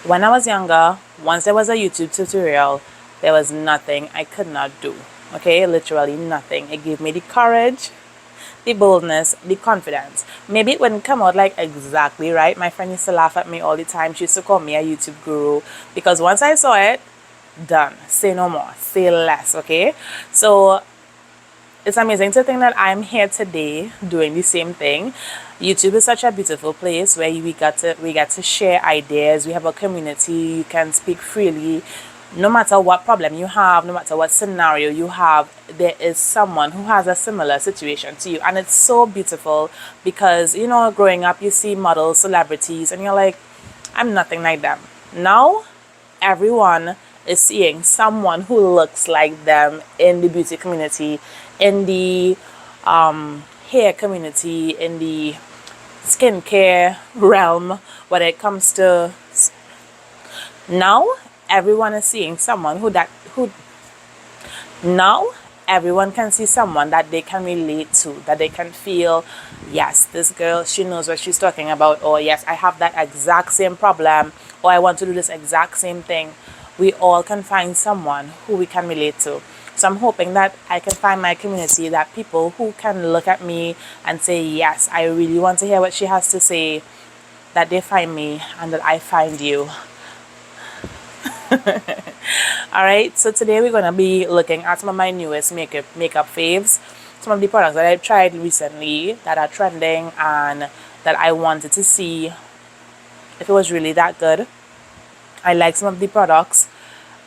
When I was younger, once there was a YouTube tutorial, there was nothing I could not do. Okay, literally nothing. It gave me the courage, the boldness, the confidence. Maybe it wouldn't come out like exactly right. My friend used to laugh at me all the time. She used to call me a YouTube guru because once I saw it, done. Say no more. Say less. Okay. So it's amazing to think that I'm here today doing the same thing. YouTube is such a beautiful place where we get to share ideas. We have a community. You can speak freely. No matter what problem you have, no matter what scenario you have, there is someone who has a similar situation to you. And it's so beautiful because, growing up, you see models, celebrities, and you're like, I'm nothing like them. Now, everyone is seeing someone who looks like them in the beauty community, in the hair community, in the skincare realm. When it comes to now, everyone is seeing someone who now everyone can see someone that they can relate to, that they can feel, yes, this girl, she knows what she's talking about, or yes, I have that exact same problem, or I want to do this exact same thing. We all can find someone who we can relate to. So I'm hoping that I can find my community, that people who can look at me and say, yes, I really want to hear what she has to say, that they find me and that I find you. All right, so today we're going to be looking at some of my newest makeup faves, some of the products that I've tried recently that are trending and that I wanted to see if it was really that good. I like some of the products.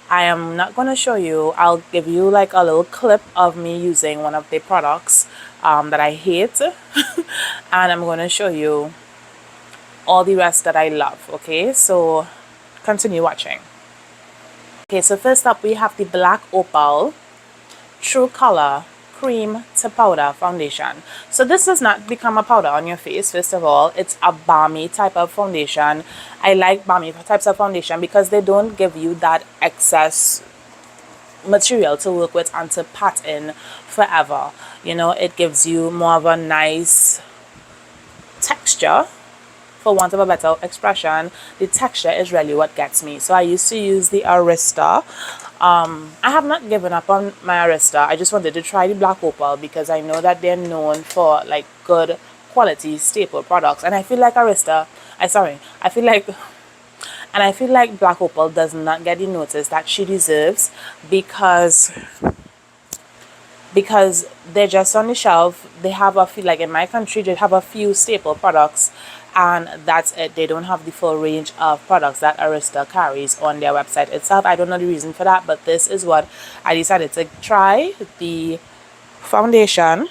I am not going to show you. I'll give you like a little clip of me using one of the products that I hate and I'm going to show you all the rest that I love. Okay, so continue watching. Okay, so first up we have the Black Opal True Color Cream to Powder Foundation. So this does not become a powder on your face. First of all, it's a balmy type of foundation. I like balmy types of foundation because they don't give you that excess material to work with and to pat in forever. It gives you more of a nice texture. For want of a better expression, the texture is really what gets me. So I used to use the Arista. I have not given up on my Arista. I just wanted to try the Black Opal because I know that they're known for like good quality staple products. And I feel like I feel like Black Opal does not get the notice that she deserves because they're just on the shelf. They have a few, like in my country, they have a few staple products and that's it. They don't have the full range of products that Arista carries on their website itself. I don't know the reason for that, but this is what I decided to try: the foundation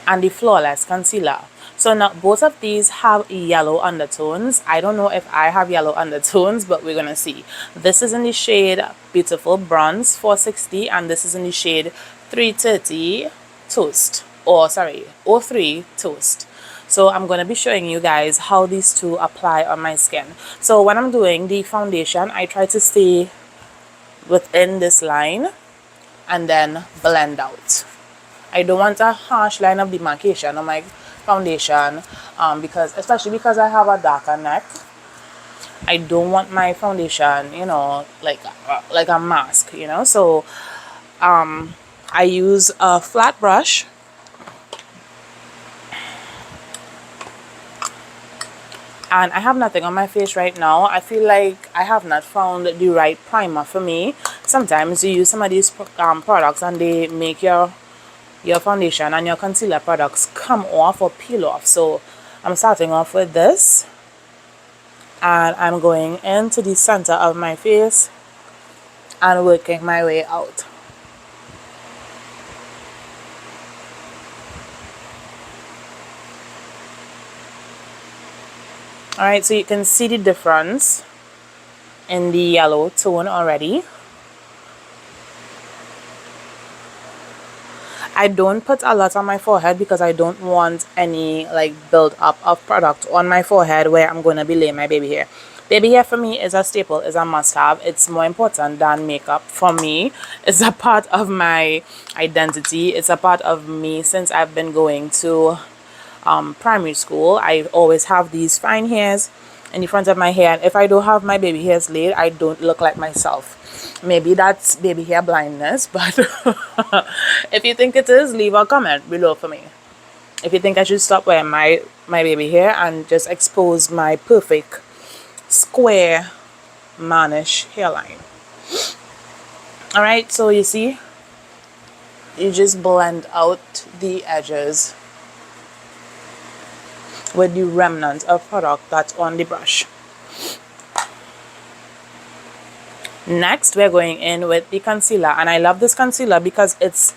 and the Flawless Concealer. So now both of these have yellow undertones. I don't know if I have yellow undertones, but we're gonna see. This is in the shade Beautiful Bronze 460 and this is in the shade 330 Toast. Or sorry, 03 Toast. So I'm going to be showing you guys how these two apply on my skin. So when I'm doing the foundation, I try to stay within this line and then blend out. I don't want a harsh line of demarcation on my foundation especially because I have a darker neck. I don't want my foundation, like a mask, So I use a flat brush and I have nothing on my face right now. I feel like I have not found the right primer for me. Sometimes you use some of these products and they make your foundation and your concealer products come off or peel off. So I'm starting off with this and I'm going into the center of my face and working my way out. Alright, so you can see the difference in the yellow tone already. I don't put a lot on my forehead because I don't want any like build up of product on my forehead where I'm going to be laying my baby hair. Baby hair for me is a staple, is a must-have. It's more important than makeup for me. It's a part of my identity. It's a part of me since I've been going to primary school. I always have these fine hairs in the front of my hair. And if I don't have my baby hairs laid, I don't look like myself. Maybe that's baby hair blindness, but if you think it is, leave a comment below for me. If you think I should stop wearing my baby hair and just expose my perfect square mannish hairline. Alright, so you see, you just blend out the edges with the remnant of product that's on the brush. Next, we're going in with the concealer, and I love this concealer because it's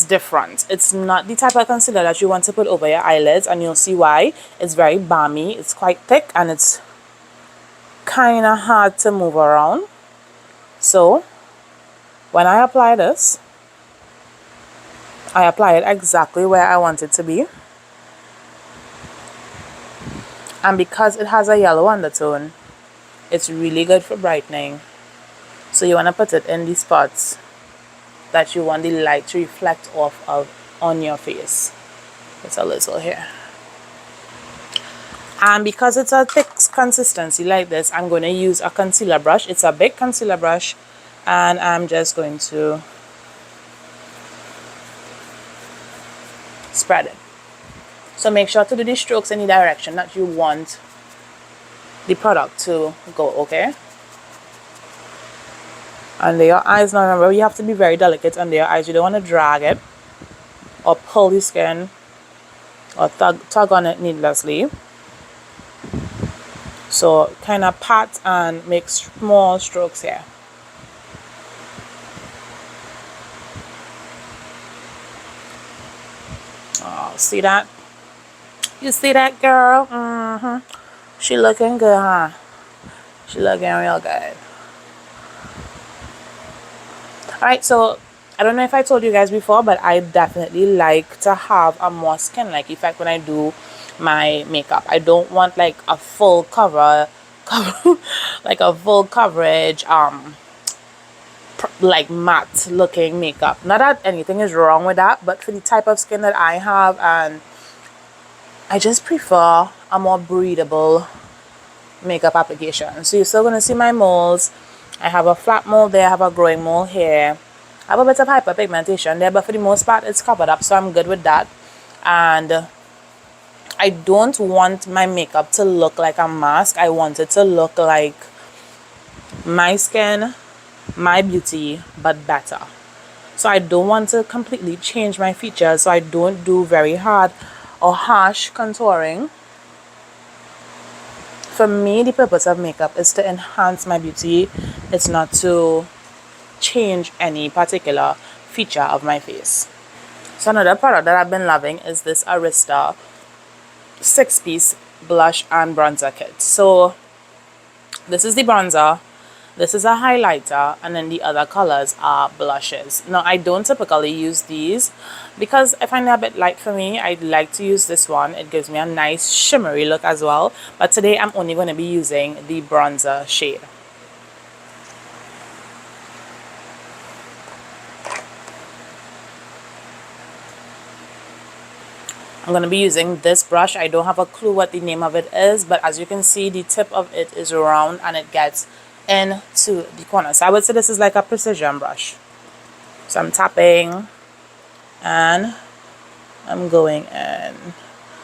different. It's not the type of concealer that you want to put over your eyelids, and you'll see why. It's very balmy, it's quite thick, and it's kind of hard to move around. So when I apply this, I apply it exactly where I want it to be. And because it has a yellow undertone, it's really good for brightening. So you want to put it in the spots that you want the light to reflect off of on your face. It's a little here. And because it's a thick consistency like this, I'm going to use a concealer brush. It's a big concealer brush, and I'm just going to spread it. So make sure to do the strokes in the direction that you want the product to go, okay? Under your eyes, now remember, you have to be very delicate under your eyes. You don't want to drag it or pull the skin or tug on it needlessly. So kind of pat and make small strokes here. Oh, see that? You see that, girl? She looking good, huh? She looking real good. Alright, so I don't know if I told you guys before, but I definitely like to have a more skin-like effect when I do my makeup. I don't want like a full cover like a full coverage like matte looking makeup. Not that anything is wrong with that, but for the type of skin that I have, and I just prefer a more breathable makeup application. So you're still going to see my moles. I have a flat mole there, I have a growing mole here. I have a bit of hyperpigmentation there, but for the most part it's covered up, so I'm good with that. And I don't want my makeup to look like a mask. I want it to look like my skin, my beauty, but better. So I don't want to completely change my features, so I don't do very hard or harsh contouring. For me, the purpose of makeup is to enhance my beauty. It's not to change any particular feature of my face. So another product that I've been loving is this Arista 6-piece blush and bronzer kit. So this is the bronzer, this is a highlighter, and then the other colors are blushes. Now I don't typically use these because I find it a bit light for me. I like to use this one. It gives me a nice shimmery look as well, but today I'm only going to be using the bronzer shade. I'm going to be using this brush. I don't have a clue what the name of it is, but as you can see, the tip of it is round and it gets into the corner. So I would say this is like a precision brush. So I'm tapping and I'm going in.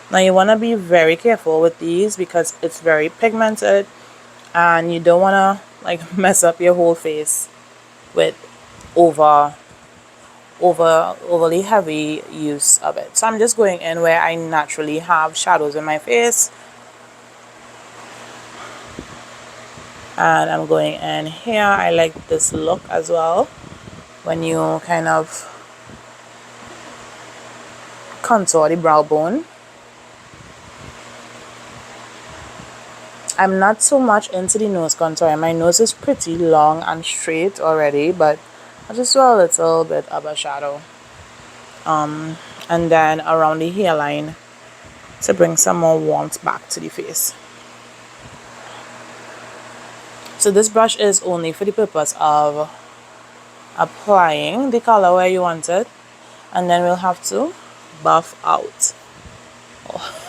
Now you want to be very careful with these because it's very pigmented and you don't want to like mess up your whole face with overly heavy use of it. So I'm just going in where I naturally have shadows in my face, and I'm going in here. I like this look as well when you kind of contour the brow bone. I'm not so much into the nose contour. My nose is pretty long and straight already, but I'll just do a little bit of a shadow. And then around the hairline to bring some more warmth back to the face. So this brush is only for the purpose of applying the color where you want it, and then we'll have to buff out. Oh.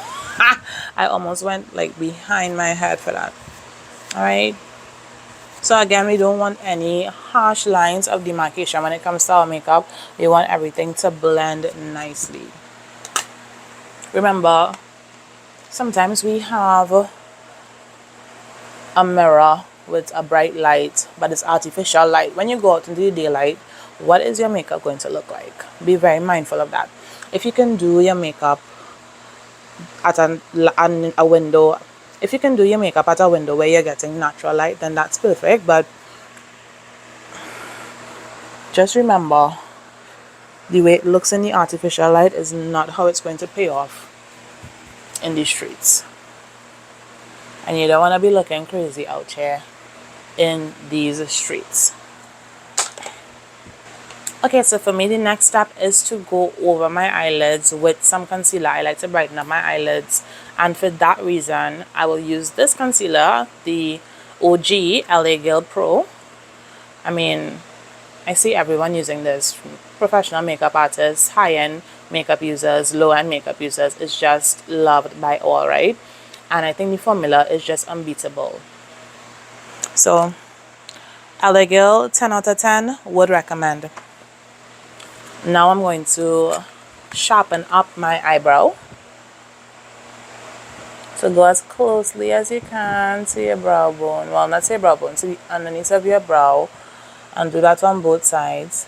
I almost went like behind my head for that. All right. So again, we don't want any harsh lines of demarcation when it comes to our makeup. We want everything to blend nicely. Remember, sometimes we have a mirror with a bright light, but it's artificial light. When you go out into the daylight, what is your makeup going to look like? Be very mindful of that. If you can do your makeup at a window, if you can do your makeup at a window where you're getting natural light, then that's perfect. But just remember, the way it looks in the artificial light is not how it's going to pay off in the streets. And you don't want to be looking crazy out here in these streets. Okay, so for me, the next step is to go over my eyelids with some concealer. I like to brighten up my eyelids. And for that reason, I will use this concealer, the OG LA Girl Pro. I mean, I see everyone using this. Professional makeup artists, high-end makeup users, low-end makeup users. It's just loved by all, right? And I think the formula is just unbeatable. So, LA Girl, 10 out of 10, would recommend. Now I'm going to sharpen up my eyebrow. So go as closely as you can to your brow bone. Well, not to your brow bone, to the underneath of your brow. And do that on both sides.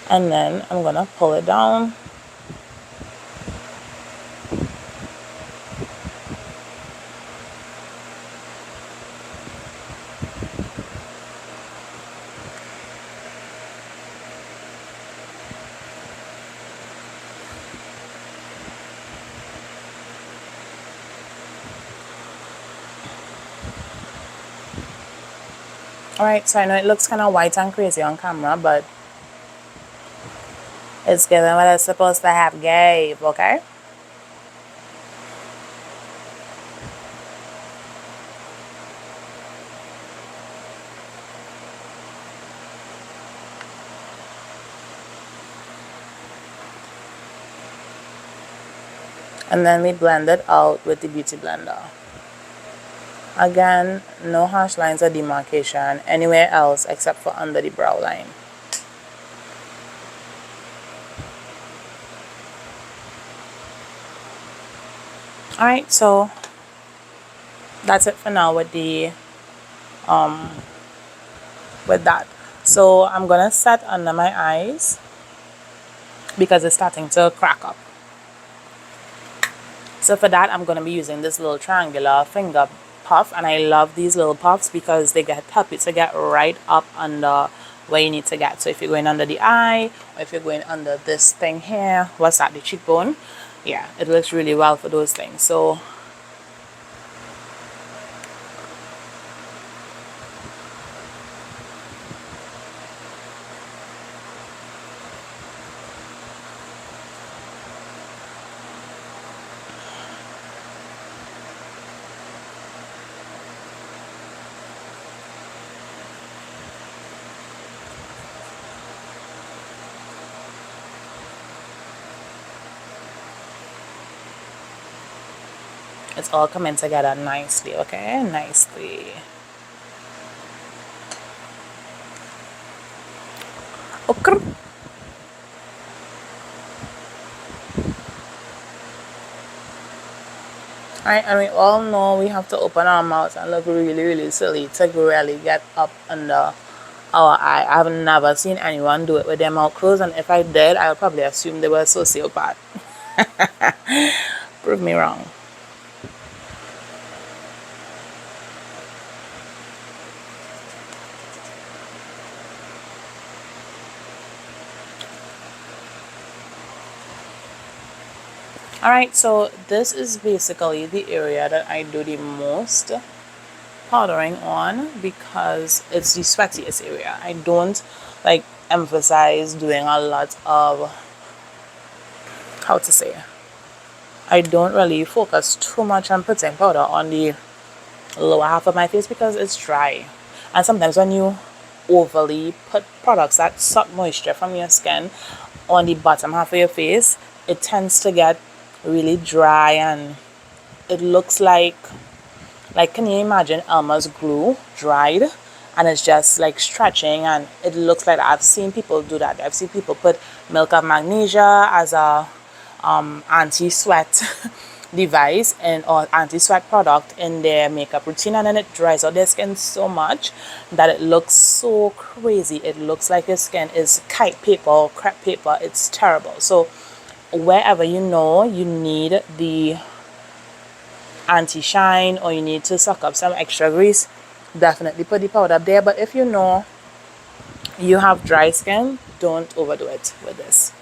And then I'm going to pull it down. Alright, so I know it looks kind of white and crazy on camera, but it's giving what it's supposed to have gave, okay? And then we blend it out with the beauty blender. Again, no harsh lines or demarcation anywhere else except for under the brow line. Alright, so that's it for now with the with that. So I'm gonna set under my eyes because it's starting to crack up. So for that, I'm gonna be using this little triangular finger puff, and I love these little puffs because they help you to get right up under where you need to get. So if you're going under the eye, or if you're going under this thing here, what's that, the cheekbone? Yeah, it works really well for those things. So it's all coming together nicely, okay? Nicely. Okay. Alright, and we all know we have to open our mouths and look really, really silly to really get up under our eye. I've never seen anyone do it with their mouth closed, and if I did, I would probably assume they were a sociopath. Prove me wrong. Alright, so this is basically the area that I do the most powdering on because it's the sweatiest area. I don't like emphasize doing a lot of, how to say, I don't really focus too much on putting powder on the lower half of my face because it's dry. And sometimes when you overly put products that suck moisture from your skin on the bottom half of your face, it tends to get really dry, and it looks like can you imagine Elmer's glue dried, and it's just like stretching, and it looks like I've seen people do that. I've seen people put milk of magnesia as a anti-sweat device and or anti-sweat product in their makeup routine, and then it dries out their skin so much that it looks so crazy. It looks like your skin is kite paper or crepe paper. It's terrible. So wherever you know you need the anti-shine or you need to suck up some extra grease, definitely put the powder up there. But if you know you have dry skin, don't overdo it with this.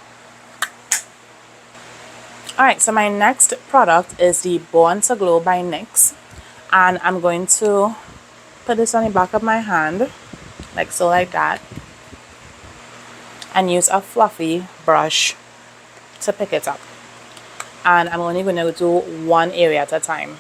Alright, so my next product is the Born to Glow by NYX, and I'm going to put this on the back of my hand like so, like that, and use a fluffy brush to pick it up. And I'm only going to do one area at a time.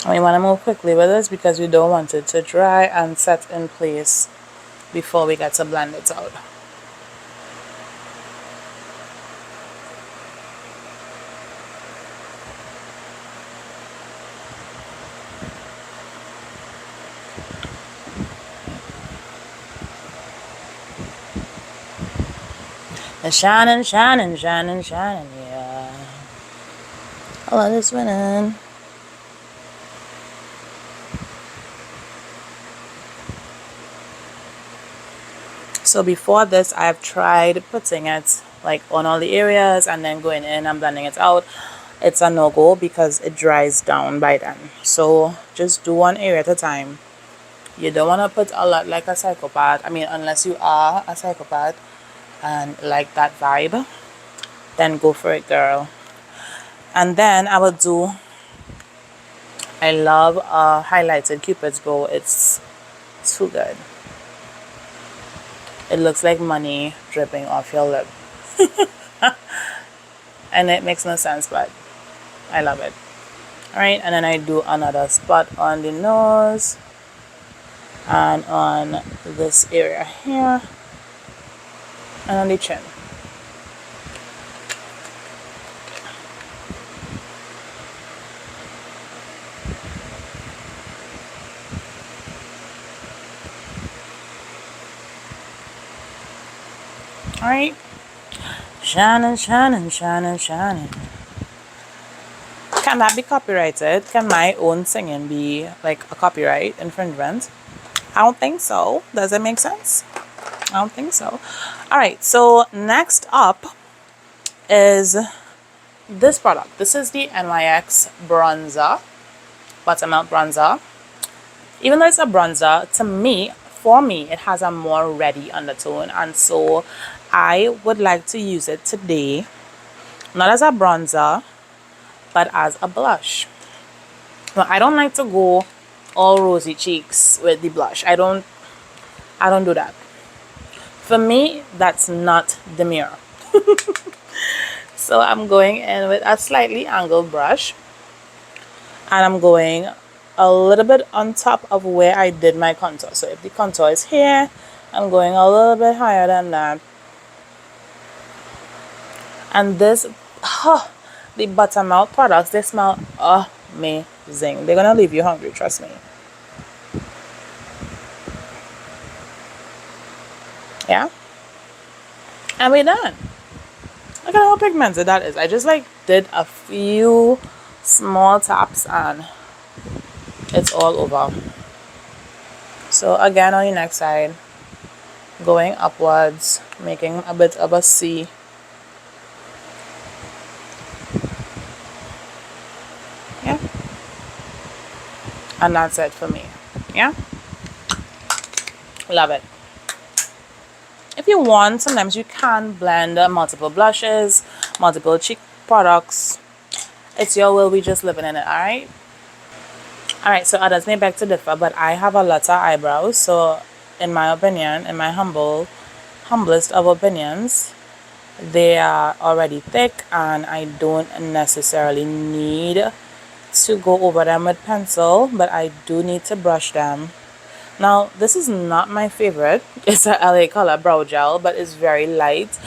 We want to move quickly with this because we don't want it to dry and set in place before we get to blend it out. And shining, shining, shining, shining, yeah. I love this winning. So before this, I've tried putting it like on all the areas and then going in and blending it out. It's a no-go because it dries down by then. So just do one area at a time. You don't want to put a lot like a psychopath. I mean, unless you are a psychopath and like that vibe, then go for it, girl. And then I love highlighted Cupid's bow. It's too good. It looks like money dripping off your lip. And it makes no sense, but I love it. Alright, and then I do another spot on the nose and on this area here and on the chin. Alright, shining, shining, shining, shining. Can that be copyrighted? Can my own singing be like a copyright infringement? I don't think so. Does it make sense? I don't think so. Alright, so next up is this product. This is the NYX bronzer, buttermilk bronzer. Even though it's a bronzer, for me, it has a more reddy undertone, and so I would like to use it today, not as a bronzer, but as a blush. Now, I don't like to go all rosy cheeks with the blush. I don't do that. For me, that's not the mirror. So I'm going in with a slightly angled brush, and I'm going a little bit on top of where I did my contour. So if the contour is here, I'm going a little bit higher than that. And this, the buttermilk products, they smell amazing. They're gonna leave you hungry, trust me. Yeah, and we're done. Look at how pigmented that is. I just like did a few small taps and it's all over. So again, on the next side, going upwards, making a bit of a C. Yeah, and that's it for me. Yeah, love it. If you want, sometimes you can blend multiple blushes, multiple cheek products. It's your will, we just living in it. Alright, so others may beg to differ, but I have a lot of eyebrows, so in my opinion, in my humblest of opinions, they are already thick and I don't necessarily need to go over them with pencil, but I do need to brush them. Now, this is not my favorite. It's a LA color brow gel, but it's very light.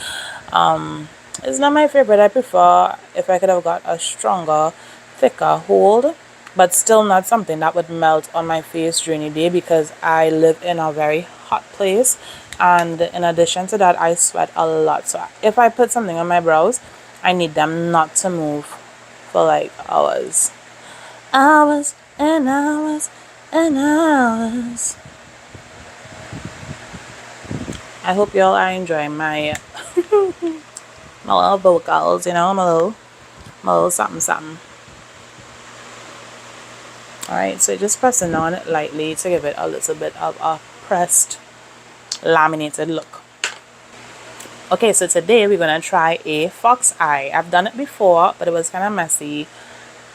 It's not my favorite. I prefer if I could have got a stronger, thicker hold, but still not something that would melt on my face during the day because I live in a very hot place. And in addition to that, I sweat a lot. So if I put something on my brows, I need them not to move for like hours. Hours and hours and hours. I hope y'all are enjoying my my little vocals, you know, my little something something. Alright, so just pressing on it lightly to give it a little bit of a pressed, laminated look. Okay, so today we're gonna try a fox eye. I've done it before, but it was kind of messy.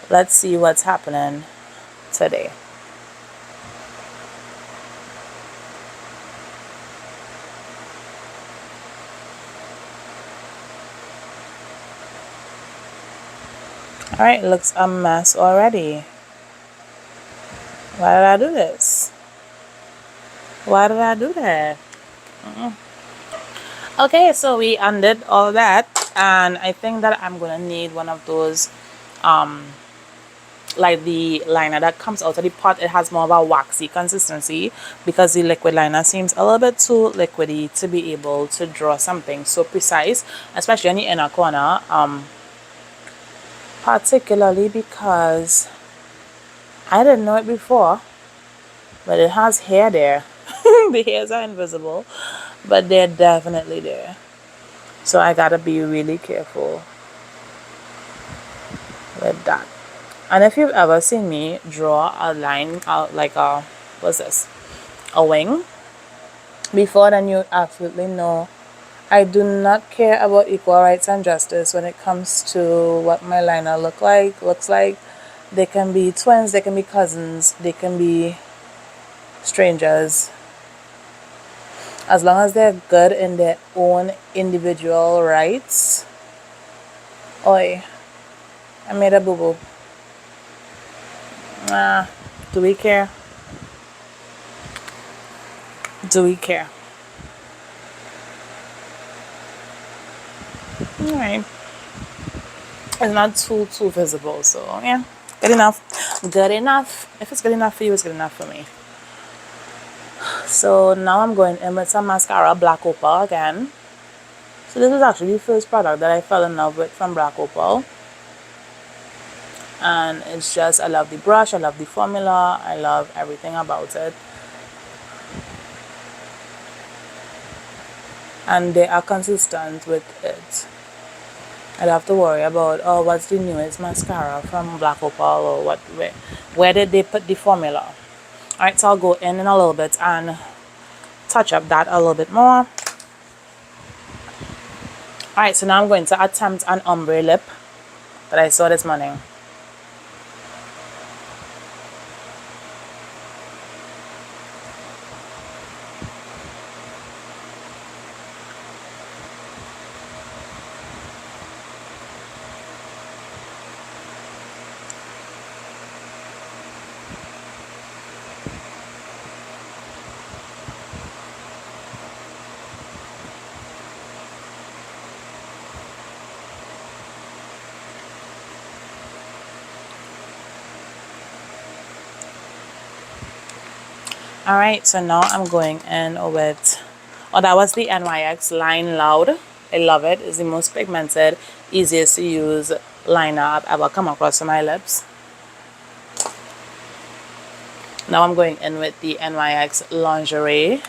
Let's see what's happening today. Alright, looks a mess already. Why did I do this? Why did I do that? Okay, so we undid all that, and I think that I'm gonna need one of those like the liner that comes out of the pot. It has more of a waxy consistency because the liquid liner seems a little bit too liquidy to be able to draw something so precise, especially on the inner corner, particularly because I didn't know it before, but it has hair there. The hairs are invisible, but they're definitely there, so I gotta be really careful with that. And if you've ever seen me draw a line out like a, what's this, a wing before, then you absolutely know I do not care about equal rights and justice when it comes to what my liner looks like. They can be twins, they can be cousins, they can be strangers. As long as they're good in their own individual rights. Oi, I made a boo-boo. Do we care? Do we care? Alright. It's not too visible, so yeah. Good enough. Good enough. If it's good enough for you, it's good enough for me. So now I'm going in with some mascara, Black Opal again. So this is actually the first product that I fell in love with from Black Opal. And it's just, I love the brush, I love the formula, I love everything about it. And they are consistent with it. I don't have to worry about, oh, what's the newest mascara from Black Opal, or what, where did they put the formula. Alright, so I'll go in a little bit and touch up that a little bit more. Alright, so now I'm going to attempt an ombre lip that I saw this morning. Alright, so now I'm going in with, oh, that was the NYX Line Loud. I love it. It's the most pigmented, easiest to use liner I've ever come across on my lips. Now I'm going in with the NYX Lingerie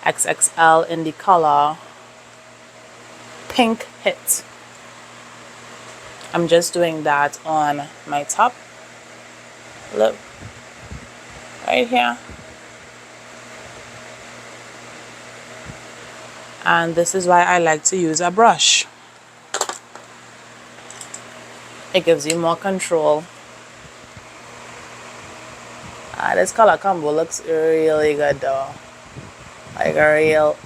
XXL in the color Pink Hit. I'm just doing that on my top lip right here. And this is why I like to use a brush. It gives you more control. This color combo looks really good though. Like real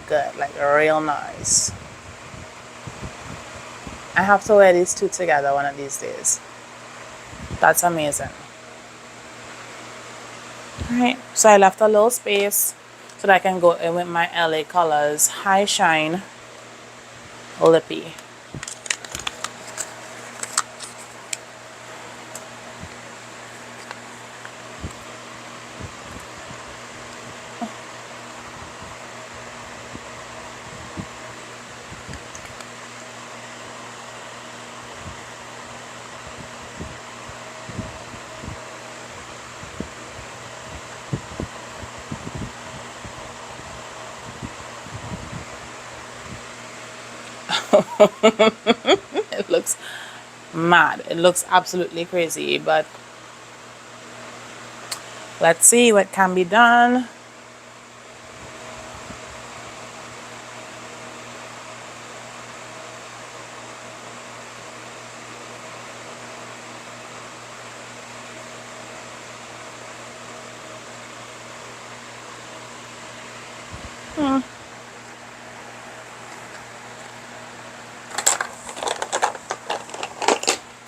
good. Like real nice. I have to wear these two together one of these days. That's amazing. Alright, so I left a little space so that I can go in with my LA Colors High Shine Lippy. It looks mad. It looks absolutely crazy, but let's see what can be done.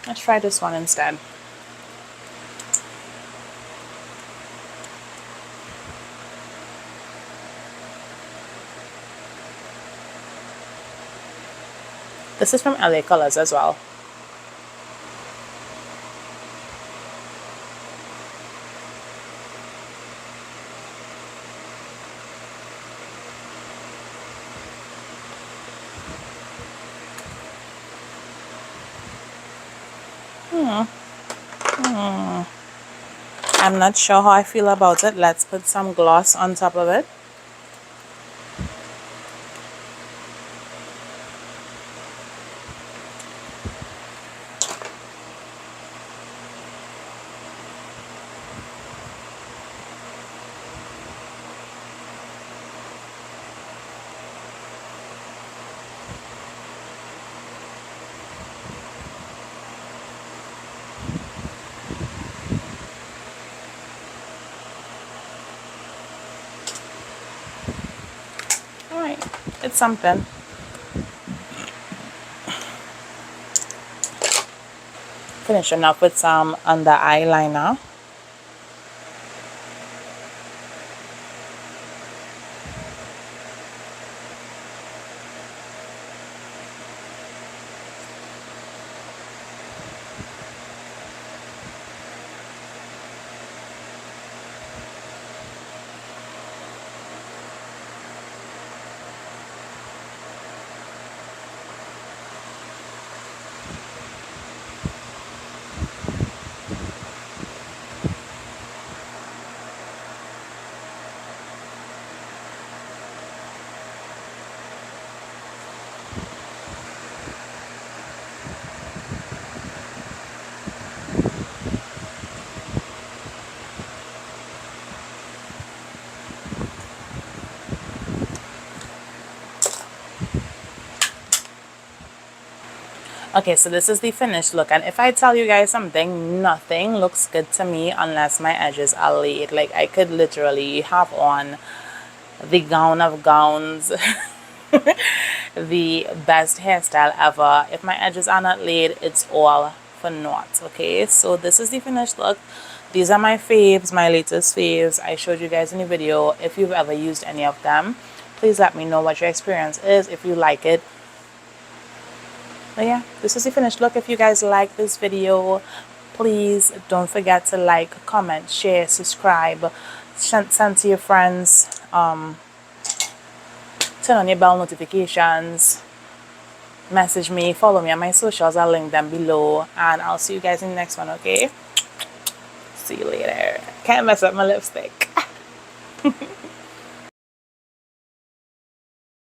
Let's try this one instead. This is from LA Colors as well. I'm not sure how I feel about it. Let's put some gloss on top of it. Alright, it's something. Finishing up with some under eyeliner. Okay, so this is the finished look, and if I tell you guys something, nothing looks good to me unless my edges are laid. Like, I could literally have on the gown of gowns, the best hairstyle ever. If my edges are not laid, it's all for naught. Okay, so this is the finished look. These are my faves, my latest faves. I showed you guys in the video. If you've ever used any of them, please let me know what your experience is, if you like it. But yeah, this is the finished look. If you guys like this video, please don't forget to like, comment, share, subscribe, send to your friends, turn on your bell notifications, message me, follow me on my socials. I'll link them below, and I'll see you guys in the next one. Okay, see you later. Can't mess up my lipstick.